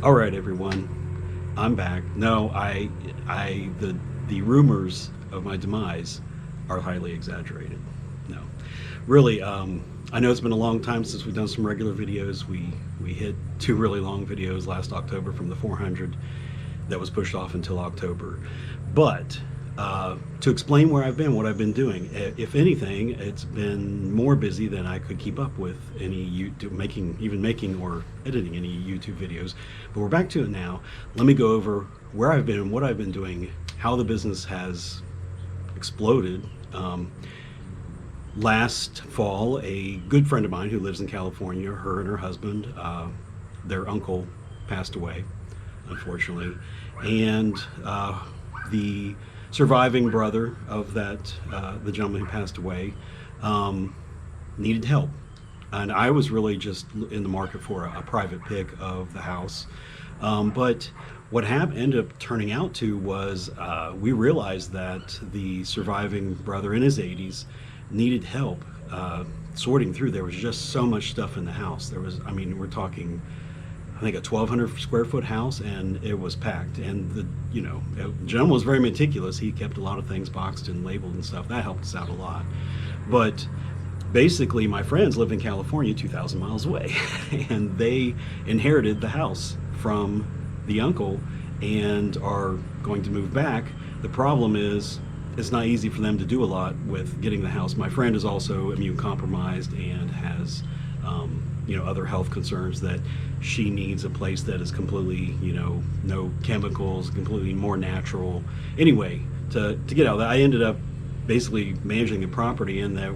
All right, everyone, I'm back. No, the rumors of my demise are highly exaggerated. No, really, I know it's been a long time since we've done some regular videos. We hit two really long videos last October from the 400 that was pushed off until October. But to explain where I've been, what I've been doing, if anything, it's been more busy than I could keep up with any YouTube making or editing any YouTube videos. But we're back to it now. Let me go over where I've been, what I've been doing, how the business has exploded. Last fall, a good friend of mine who lives in California, her and her husband, their uncle passed away, unfortunately, and the surviving brother of the gentleman who passed away, needed help. And I was really just in the market for a private pick of the house. But what ended up turning out to was we realized that the surviving brother in his 80s needed help sorting through. There was just so much stuff in the house. I mean, we're talking, I think, a 1,200 square foot house, and it was packed. And the gentleman was very meticulous. He kept a lot of things boxed and labeled and stuff. That helped us out a lot. But basically, my friends live in California, 2,000 miles away, and they inherited the house from the uncle and are going to move back. The problem is, it's not easy for them to do a lot with getting the house. My friend is also immune compromised and has other health concerns, that she needs a place that is completely, no chemicals, completely more natural. Anyway, to get out of that, I ended up basically managing the property, in that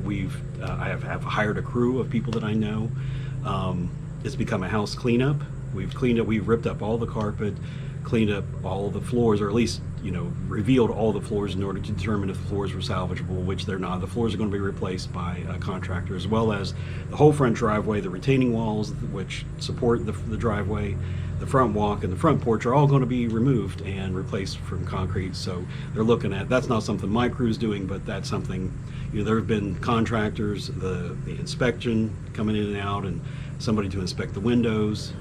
I have hired a crew of people that I know. It's become a house cleanup. We've ripped up all the carpet, cleaned up all the floors, or at least revealed all the floors in order to determine if the floors were salvageable, which they're not. The floors are going to be replaced by a contractor, as well as the whole front driveway, the retaining walls which support the driveway, the front walk, and the front porch are all going to be removed and replaced from concrete. So they're looking at, that's not something my crew's doing, but that's something, there have been contractors, the inspection coming in and out, and somebody to inspect the windows.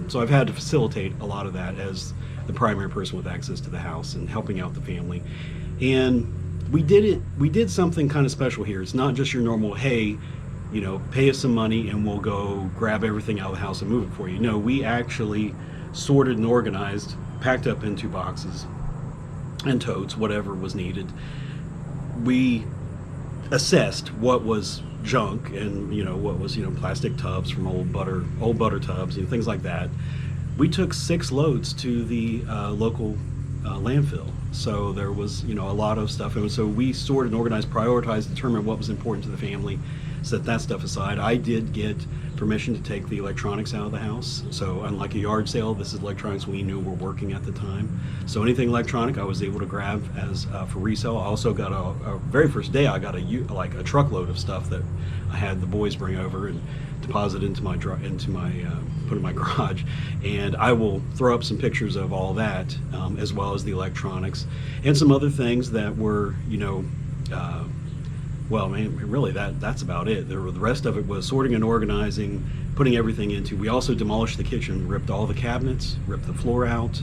So I've had to facilitate a lot of that as the primary person with access to the house and helping out the family. And we did something kind of special here. It's not just your normal, hey, pay us some money and we'll go grab everything out of the house and move it for you. No, we actually sorted and organized, packed up into boxes and totes, whatever was needed. We assessed what was junk and what was plastic tubs from old butter tubs, things like that. We took 6 loads to the local landfill. So there was a lot of stuff, and so we sorted and organized, prioritized, determined what was important to the family, set that stuff aside. I did get permission to take the electronics out of the house. So unlike a yard sale, this is electronics we knew were working at the time. So anything electronic I was able to grab as for resale. I also got a very first day I got a truckload of stuff that I had the boys bring over and deposit into my put in my garage, and I will throw up some pictures of all that, as well as the electronics and some other things that were well, man, really that's about it. The rest of it was sorting and organizing, putting everything into. We also demolished the kitchen, ripped all the cabinets, ripped the floor out.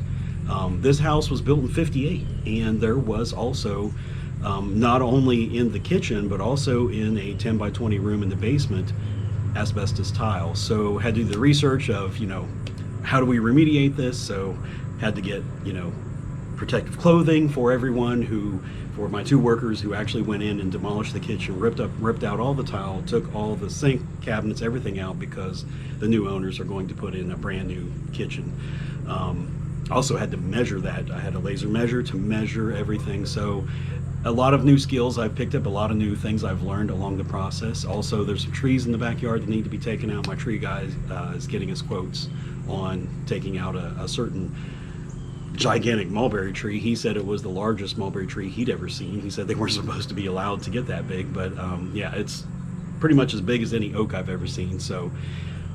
This house was built in '58, and there was also not only in the kitchen but also in a 10 by 20 room in the basement, asbestos tile. So had to do the research of how do we remediate this. So had to get protective clothing for everyone, for my 2 workers who actually went in and demolished the kitchen, ripped out all the tile, took all the sink cabinets, everything out, because the new owners are going to put in a brand new kitchen. Also had to measure that. I had a laser measure to measure everything. So a lot of new skills I've picked up, a lot of new things I've learned along the process. Also, there's some trees in the backyard that need to be taken out. My tree guy is getting us quotes on taking out a certain gigantic mulberry tree. He said it was the largest mulberry tree he'd ever seen. He said they weren't supposed to be allowed to get that big, but yeah, it's pretty much as big as any oak I've ever seen. So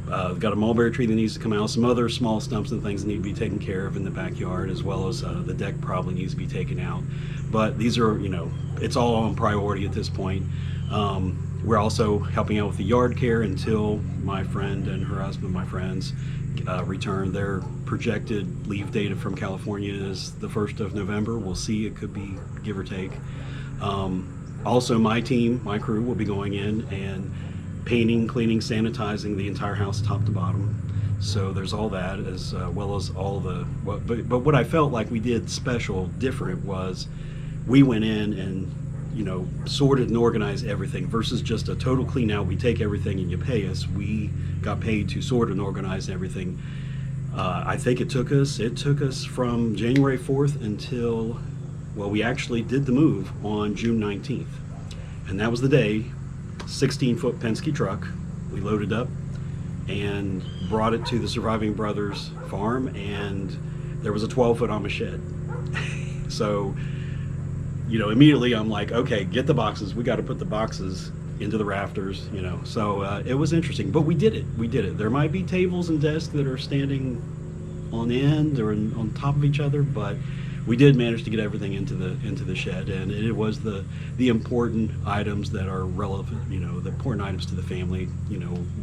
got a mulberry tree that needs to come out, some other small stumps and things that need to be taken care of in the backyard, as well as the deck probably needs to be taken out. But these are, it's all on priority at this point. We're also helping out with the yard care until my friend and her husband, my friends, return. Their projected leave date from California is the 1st of November. We'll see. It could be give or take. Also, my team, my crew, will be going in and painting, cleaning, sanitizing the entire house top to bottom. So there's all that, as well as all the. But what I felt like we did special, different, was we went in and sorted and organized everything versus just a total clean out. We take everything and you pay us. We got paid to sort and organize everything. I think it took us from January 4th until, well, we actually did the move on June 19th. And that was the day, 16-foot Penske truck, we loaded up and brought it to the Surviving Brothers farm, and there was a 12-foot Amish shed. So, immediately I'm like, okay, get the boxes. We got to put the boxes into the rafters, So it was interesting, but we did it. There might be tables and desks that are standing on end or on top of each other, but we did manage to get everything into the shed, and it was the important items that are relevant, the important items to the family,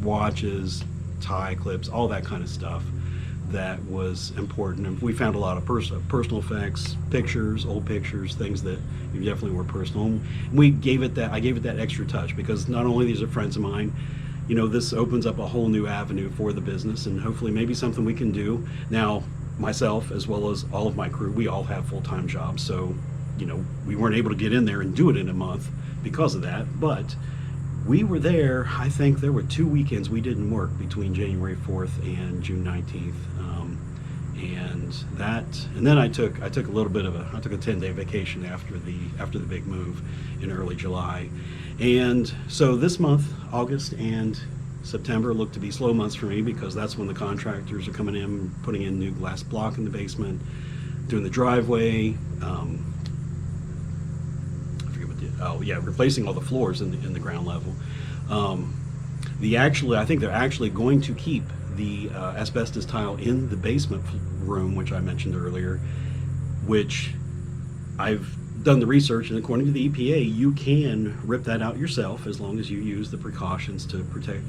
watches, tie clips, all that kind of stuff that was important. And we found a lot of personal effects, pictures, old pictures, things that definitely were personal. And I gave it that extra touch because not only these are friends of mine, this opens up a whole new avenue for the business, and hopefully maybe something we can do. Now, myself as well as all of my crew, we all have full-time jobs, so we weren't able to get in there and do it in a month because of that, but we were there. I think there were 2 weekends we didn't work between January 4th and June 19th. And then I took a little bit of a 10-day vacation after the big move in early July. And so this month, August and September, look to be slow months for me because that's when the contractors are coming in, putting in new glass block in the basement, doing the driveway, replacing all the floors in the ground level. I think they're actually going to keep the asbestos tile in the basement room, which I mentioned earlier, which I've done the research, and according to the EPA, you can rip that out yourself as long as you use the precautions to protect,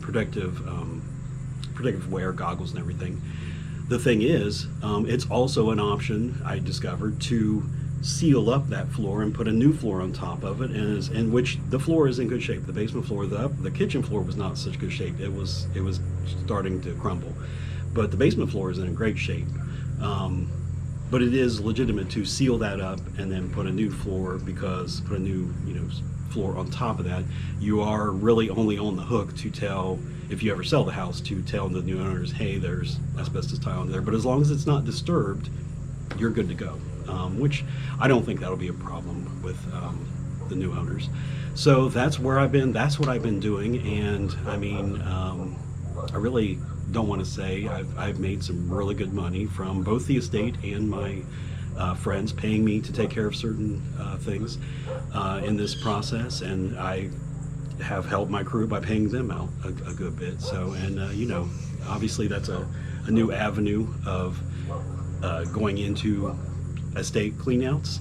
protective wear, goggles and everything. The thing is, it's also an option I discovered to seal up that floor and put a new floor on top of it, in which the floor is in good shape. The basement floor, the kitchen floor was not such good shape. It was starting to crumble, but the basement floor is in great shape. But it is legitimate to seal that up and then put a new floor, because put a new floor on top of that. You are really only on the hook to tell, if you ever sell the house, to tell the new owners, hey, there's asbestos tile in there. But as long as it's not disturbed, you're good to go. Which I don't think that'll be a problem with the new owners. So that's where I've been. That's what I've been doing. And I mean, I really don't want to say I've made some really good money from both the estate and my friends paying me to take care of certain things in this process, and I have helped my crew by paying them out a good bit. So, and obviously that's a new avenue of going into estate cleanouts,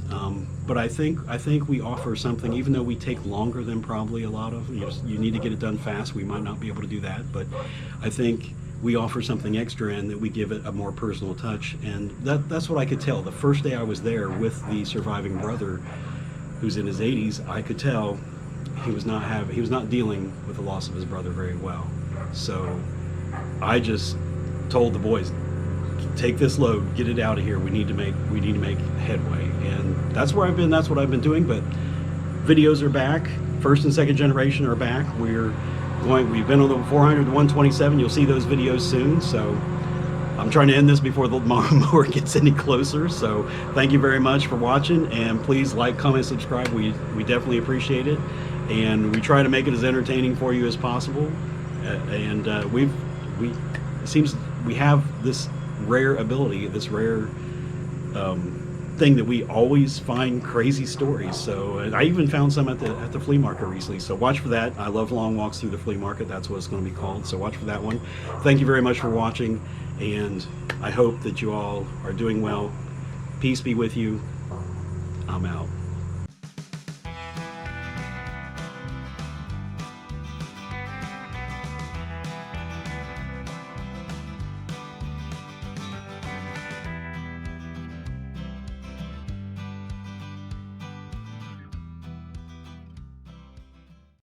but I think we offer something, even though we take longer than probably a lot of, you need to get it done fast. We might not be able to do that, but I think we offer something extra, and that we give it a more personal touch. And that's what I could tell. The first day I was there with the surviving brother, who's in his 80s, I could tell he was not dealing with the loss of his brother very well. So I just told the boys, take this load, get it out of here. We need to make headway, and that's where I've been. That's what I've been doing. But videos are back. First and second generation are back. We've been on the 400 to 127. You'll see those videos soon. So I'm trying to end this before the mower gets any closer. So thank you very much for watching, and please like, comment, subscribe. We definitely appreciate it, and we try to make it as entertaining for you as possible. It seems we have this rare ability, this rare thing that we always find crazy stories. So, and I even found some at the flea market recently. So watch for that. I love long walks through the flea market. That's what it's going to be called. So watch for that one. Thank you very much for watching, and I hope that you all are doing well. Peace be with you. I'm out.